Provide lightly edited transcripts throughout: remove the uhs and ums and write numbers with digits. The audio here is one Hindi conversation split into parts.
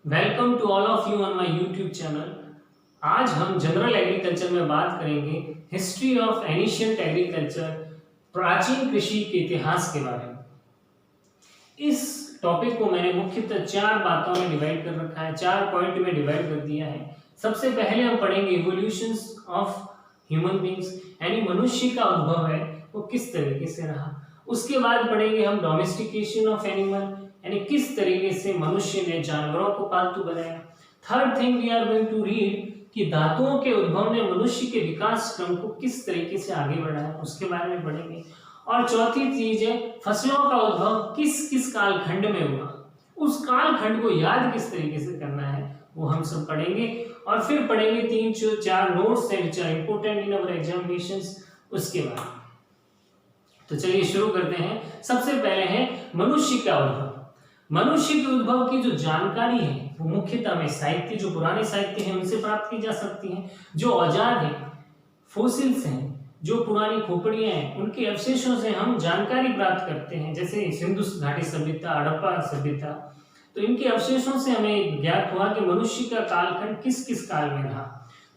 Welcome to all of you on my YouTube channel. आज हम जनरल एग्रीकल्चर में बात करेंगे हिस्ट्री ऑफ एनिशियंट एग्रीकल्चर, प्राचीन कृषि के इतिहास के बारे में। इस टॉपिक को मैंने मुख्यतः चार बातों में डिवाइड कर रखा है, चार पॉइंट में डिवाइड कर दिया है। सबसे पहले हम पढ़ेंगे इवोल्यूशंस ऑफ ह्यूमन बींग्स, यानी मनुष्य का उद्भव है वो किस तरीके से रहा। उसके बाद पढ़ेंगे हम डोमेस्टिकेशन ऑफ एनिमल, यानी किस तरीके से मनुष्य ने जानवरों को पालतू बनाया। Third thing we are going to read कि धातुओं के उद्भव ने मनुष्य के विकास क्रम को किस तरीके से आगे बढ़ाया, उसके बारे में पढ़ेंगे। और चौथी चीज है फसलों का उद्भव किस किस कालखंड में हुआ, उस कालखंड को याद किस तरीके से करना है वो हम सब पढ़ेंगे। और फिर पढ़ेंगे तीन चार नोट्स हैं which are important in our examinations, उसके बाद। तो चलिए शुरू करते हैं। सबसे पहले है मनुष्य का उद्भव। मनुष्य के उद्भव की जो जानकारी है वो मुख्यतः हमें साहित्य, जो पुराने साहित्य हैं उनसे प्राप्त की जा सकती है। जो औजार हैं, फोसिल्स हैं, जो पुरानी खोपड़ियां हैं, उनके अवशेषों से हम जानकारी प्राप्त करते हैं। जैसे सिंधु घाटी सभ्यता, हड़प्पा सभ्यता, तो इनके अवशेषों से हमें ज्ञात हुआ कि मनुष्य का कालखंड किस किस काल में रहा।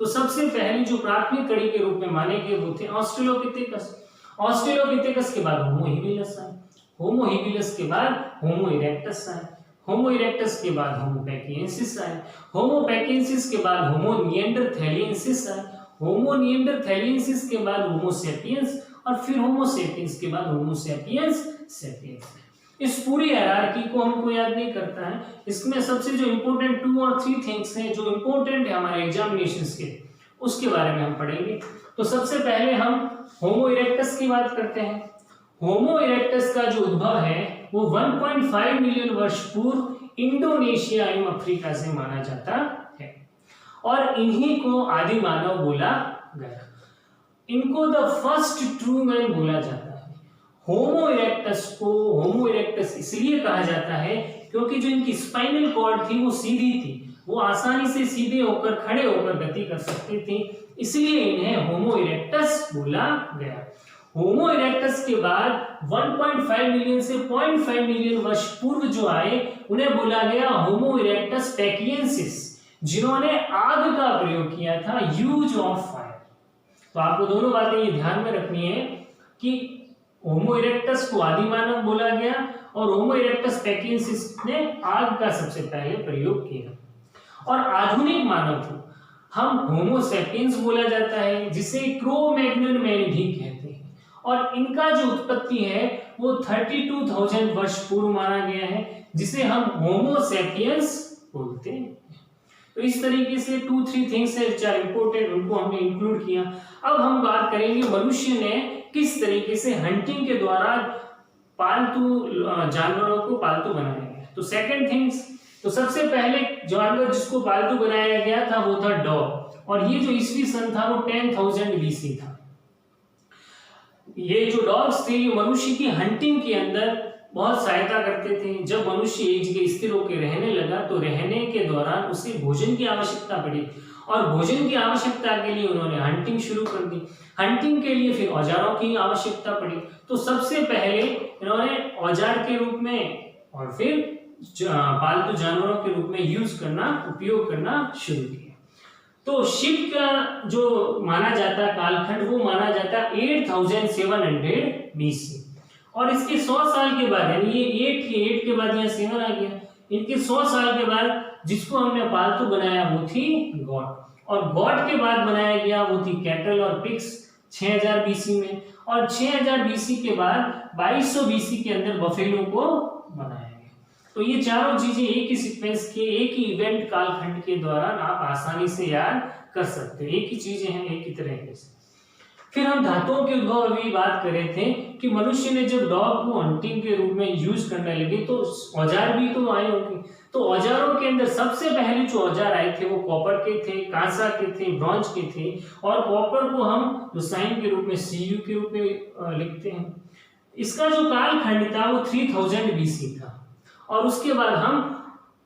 तो सबसे पहली जो प्राथमिक कड़ी के रूप में माने गए वो थे ऑस्ट्रेलोपिथेकस। ऑस्ट्रेलोपिथेकस के बाद होमो हिबिलस आए, होमो हिबिलस के बाद होमो इरेक्टस आए, होमो इरेक्टस के बाद होमो पैकियंसिस आए, होमो पैकियंसिस के बाद होमो निएंडरथैलियंसिस आए, होमो निएंडरथैलियंसिस के बाद होमो सेपियंस, और फिर होमो सेपियंस के बाद होमो सेपियंस सेपियंस। इस पूरी हायरार्की को हमको याद नहीं करता है। इसमें सबसे जो इंपॉर्टेंट 2 और 3 थिंग्स हैं जो इंपॉर्टेंट है हमारे एग्जामिनेशंस के, उसके बारे में हम पढ़ेंगे। तो सबसे पहले हम होमो इरेक्टस की बात करते हैं। होमो इरेक्टस का जो उद्भव है वो 1.5 मिलियन वर्ष पूर्व इंडोनेशिया एवं अफ्रीका से माना जाता है, और इन्हीं को आदि मानव बोला गया। इनको द फर्स्ट ट्रू मैन बोला जाता है। होमो इरेक्टस को होमो इरेक्टस इसलिए कहा जाता है क्योंकि जो इनकी स्पाइनल कॉर्ड थी वो सीधी थी, वो आसानी से सीधे होकर खड़े होकर गति कर सकती थी, इसलिए इन्हें होमो इरेक्टस बोला गया। होमो इरेक्टस के बाद 1.5 मिलियन से 0.5 मिलियन वर्ष पूर्व जो आए उन्हें बोला गया होमो इरेक्टस पैकियंसिस, जिन्होंने आग का प्रयोग किया था, यूज ऑफ फायर। तो आपको दोनों बातें ये ध्यान में रखनी है कि होमो इरेक्टस को आदि मानव बोला गया और होमो इरेक्टस पैकियंसिस ने आग का सबसे पहले प्रयोग किया। और आधुनिक मानव को हम होमो सेपियंस बोला जाता है, जिसे क्रो-मैग्नन मैन भी कहते हैं, और इनका जो उत्पत्ति है वो 32,000 वर्ष पूर्व माना गया है, जिसे हम होमो सेपियंस बोलते हैं। तो इस तरीके से 2-3 थिंग्स है विच आर इंपॉर्टेंट, उनको हमने इंक्लूड किया। अब हम बात करेंगे मनुष्य ने किस तरीके से हंटिंग के द्वारा पालतू जानवरों को पालतू बनाया गया। तो सेकंड थिंग्स, तो सबसे पहले जानवर जिसको पालतू बनाया गया था वो था डॉग, और ये जो ईस्वी सन था वो 10,000 BC था। ये जो डॉग्स थे ये मनुष्य की हंटिंग के अंदर बहुत सहायता करते थे। जब मनुष्य एक जगह स्थिर होकर रहने लगा तो रहने के दौरान उसे भोजन की आवश्यकता पड़ी, और भोजन की आवश्यकता के लिए उन्होंने हंटिंग शुरू कर दी। हंटिंग के लिए फिर औजारों की आवश्यकता पड़ी, तो सबसे पहले इन्होंने औजार के रूप में और फिर पालतू जानवरों के रूप में यूज करना, उपयोग करना शुरू किया। तो शिप का जो माना जाता कालखंड वो माना जाता 8700 BC, और इसके 100 साल के बाद, यानी ये 8 के बाद यहाँ 7 आ गया, इनके 100 साल के बाद जिसको हमने पालतू बनाया वो थी गॉट, और गॉट के बाद बनाया गया वो थी कैटल और पिग्स 6000 BC में, और 6000 BC के बाद 2200 BC के अंदर बफेलो को बनाया गया। तो ये चारों चीजें एक ही सीक्वेंस के, एक ही इवेंट कालखंड के दौरान आप आसानी से याद कर सकते हो, एक ही चीजें हैं, एक ही तरह से। फिर हम धातुओं के उद्भव अभी बात कर रहे थे कि मनुष्य ने जब डॉग को हंटिंग के रूप में यूज करने लगे तो औजार भी तो आए होंगे। तो औजारों के अंदर सबसे पहले जो औजार आए थे वो कॉपर के थे, कांसा के थे, ब्रॉन्ज के थे, और कॉपर को हम जो साइन के रूप में Cu के रूप में लिखते हैं। इसका जो कालखंड था वो 3000 BC था, और उसके बाद हम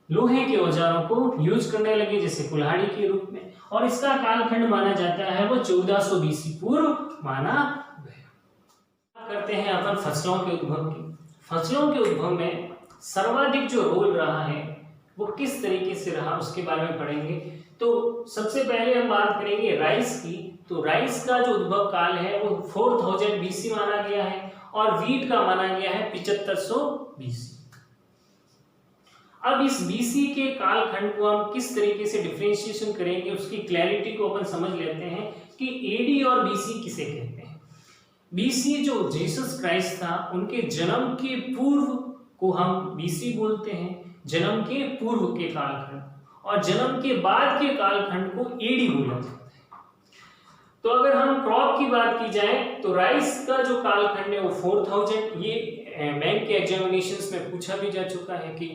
लोहे के औजारों को यूज करने लगे जैसे कुल्हाड़ी के रूप में, और इसका कालखंड माना जाता है वो 1400 BC पूर्व माना गया। करते हैं अपन फसलों के उद्भव की। फसलों के उद्भव में सर्वाधिक जो रोल रहा है वो किस तरीके से रहा उसके बारे में पढ़ेंगे। तो सबसे पहले हम बात करेंगे राइस की। तो राइस का जो उद्भव काल है वो 4000 BC माना गया है और वीट का माना गया है 7500 BC। अब इस BC के कालखंड को हम किस तरीके से डिफरेंशिएशन करेंगे, उसकी क्लैरिटी को अपन समझ लेते हैं कि AD और BC किसे कहते हैं। BC जो जीसस क्राइस्ट था उनके जन्म के पूर्व को हम BC बोलते हैं, जन्म के पूर्व के कालखंड, और जन्म के बाद के कालखंड को AD बोला जाता है। तो अगर हम क्रॉप की बात की जाए तो राइस का जो कालखंड है वो 4000, ये बैंक के एग्जामिनेशंस में पूछा भी जा चुका है कि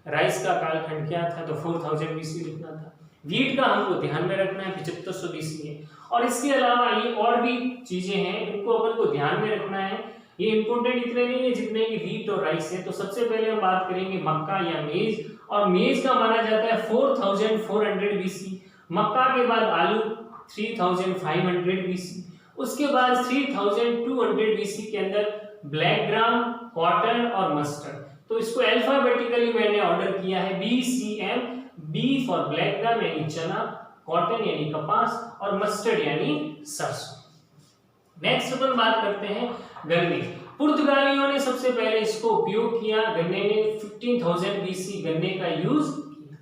राइस का कालखंड क्या था, तो 4000 BC लिखना था। वीट का हमको ध्यान में रखना है 7500 BC है, और इसके अलावा ये और भी चीजें हैं इनको अपन को ध्यान में रखना है। ये इंपॉर्टेंट इतने नहीं है जितने कि वीट और राइस है। तो सबसे पहले हम बात करेंगे मक्का या मेज, और मेज का माना जाता है 4400 BC। मक्का के बाद आलू 3500 BC, उसके बाद 3200 BC के अंदर ब्लैक ग्राम, कॉटन और मस्टर्ड। तो इसको अल्फाबेटिकली मैंने ऑर्डर किया है BCM, B for black gram यानी चना, कॉटन यानी कपास और मस्टर्ड यानी सरसों। नेक्स्ट अपन बात करते हैं गन्ने। पुर्तगालियों ने सबसे पहले इसको उपयोग किया, गन्ने ने 15000 BC गन्ने का यूज किया।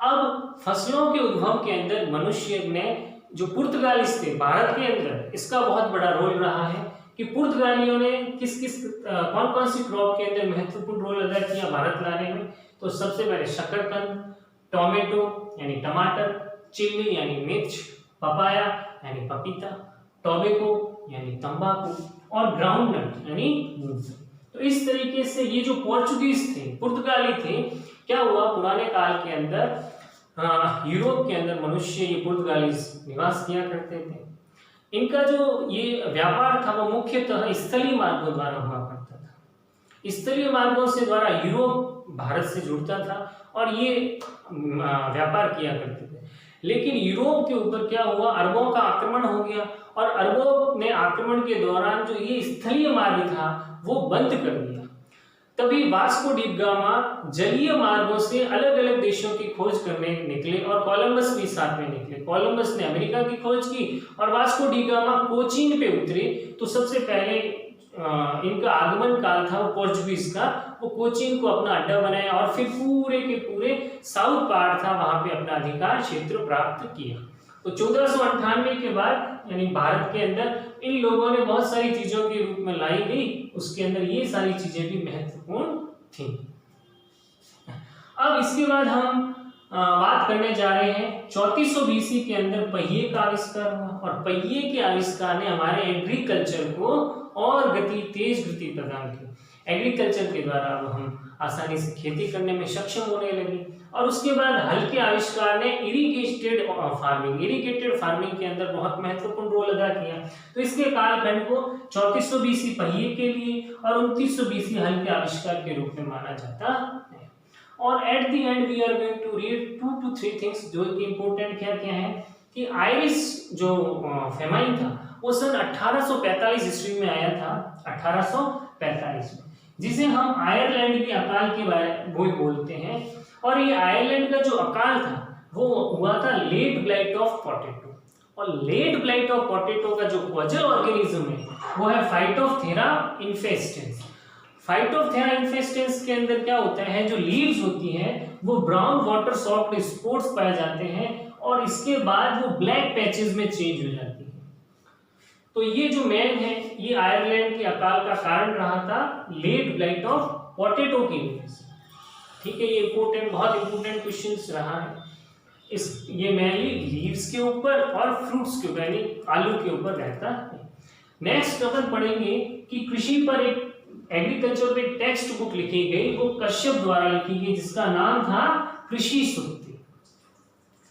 अब फसलों के उद्भव के अंदर मनुष्य ने, जो पुर्तगालिस थे भारत के अंदर, इसका बहुत बड़ा रोल रहा है कि पुर्तगालियों ने कौन कौन सी क्रॉप के अंदर महत्वपूर्ण रोल अदा किया भारत लाने में। तो सबसे पहले शकरकंद, टोमेटो यानी टमाटर, चिल्ली यानी मिर्च, पपाया यानी पपीता, टोबैको यानी तंबाकू और ग्राउंडनट यानी मूंगफली। तो इस तरीके से ये जो पोर्चुगीज थे, पुर्तगाली थे, क्या हुआ पुराने काल के अंदर यूरोप के अंदर मनुष्य, ये पुर्तगालीज निवास किया करते थे। इनका जो ये व्यापार था वो मुख्यतः स्थलीय मार्गों द्वारा हुआ करता था। स्थलीय मार्गों से द्वारा यूरोप भारत से जुड़ता था और ये व्यापार किया करते थे। लेकिन यूरोप के ऊपर क्या हुआ, अरबों का आक्रमण हो गया, और अरबों ने आक्रमण के दौरान जो ये स्थलीय मार्ग था वो बंद कर दिया। तभी वास्को डी गामा जलीय मार्गों से अलग अलग देशों की खोज करने निकले, और कोलंबस भी साथ में निकले। कोलंबस ने अमेरिका की खोज की और वास्को डी गामा कोचीन पे उतरे। तो सबसे पहले इनका आगमन काल था वो पोर्चुगीज का, वो कोचीन को अपना अड्डा बनाया और फिर पूरे के पूरे साउथ पार्ट था वहां पे अपना अधिकार क्षेत्र प्राप्त किया। तो 1498 के बाद यानी भारत के अंदर इन लोगों ने बहुत सारी चीजों के रूप में लाई गई, उसके अंदर ये सारी चीजें भी महत्वपूर्ण थी। अब इसके बाद हम बात करने जा रहे हैं 3400 BC के अंदर पहिए का आविष्कार हुआ, और पहिए के आविष्कार ने हमारे एग्रीकल्चर को और तेज गति प्रदान की। एग्रीकल्चर के द्वारा अब हम आसानी से खेती करने में सक्षम होने लगे। और उसके बाद हल के आविष्कार ने इरिगेटेड फार्मिंग के अंदर बहुत महत्वपूर्ण रोल अदा किया। तो इसके कालखंड को 3400 BC पहिए के लिए और 2900 BC हल के आविष्कार के रूप में माना जाता है। और at the end we are going to read 2 to 3 things जो कि इंपॉर्टेंट क्या क्या है कि आयरिश जो फेमाइन था वो सन 1845 ईस्वी में आया था, 1845 में, जिसे हम आयरलैंड के अकाल के बारे में बोलते हैं। और ये आयरलैंड का जो अकाल था वो हुआ था लेट ब्लाइट ऑफ पोटैटो, और लेट ब्लाइट ऑफ पोटैटो का जो कॉजल ऑर्गेनिज्म है वो है फाइटोप्थेरा इन्फेस्टेंस। फाइटोप्थेरा इन्फेस्टेंस के अंदर क्या होता है, जो लीव्स होती हैं वो ब्राउन वाटर सॉफ्ट स्पॉट्स पाए जाते हैं, और इसके बाद वो ब्लैक पैचेस में चेंज हो जाती है। तो ये जो मैन है ये आयरलैंड के अकाल का कारण रहा था लेट ब्लाइट ऑफ पोटैटो की वजह से। ठीक है, ये इंपॉर्टेंट, बहुत इंपॉर्टेंट क्वेश्चंस रहा है। ये मेनली लीव्स के ऊपर और फ्रूट्स के ऊपर यानी आलू के ऊपर रहता है। नेक्स्ट अपन पढ़ेंगे कि कृषि पर एक एग्रीकल्चर पे एक टेक्स्ट बुक लिखी गई, वो कश्यप द्वारा लिखी गई, जिसका नाम था कृषि सूक्ति।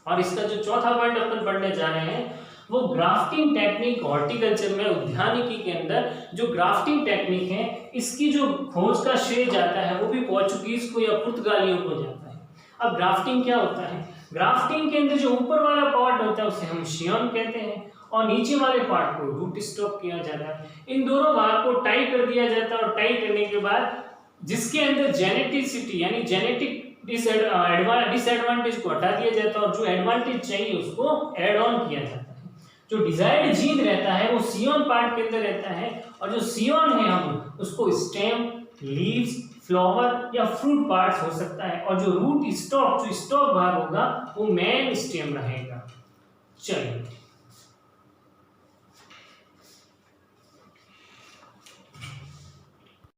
और इसका जो चौथा पॉइंट अपन पढ़ने जा रहे हैं वो ग्राफ्टिंग टेक्निक हॉर्टिकल्चर में, उद्यानिकी के अंदर जो ग्राफ्टिंग टेक्निक है इसकी जो खोज का श्रेय जाता है वो भी पोर्चुगीज को या पुर्तगालियों को जाता है। अब ग्राफ्टिंग क्या होता है, ग्राफ्टिंग के अंदर जो ऊपर वाला पार्ट होता है उसे हम शियम कहते हैं, और नीचे वाले पार्ट को रूट स्टॉक किया जाता है। इन दोनों भाग को टाई कर दिया जाता है, और टाई करने के बाद जिसके अंदर जेनेटिसिटी यानी जेनेटिक डिसएडवांटेज को हटा दिया जाता है और जो एडवांटेज चाहिए उसको ऐड ऑन किया जाता है। जो डिजायर्ड जीन रहता है वो सियोन पार्ट के अंदर रहता है, और जो सियोन है हम उसको स्टेम, लीव्स, फ्लावर या फ्रूट पार्ट्स हो सकता है, और जो रूट स्टॉक, जो स्टॉक भाग होगा वो मेन स्टेम रहेगा। चलिए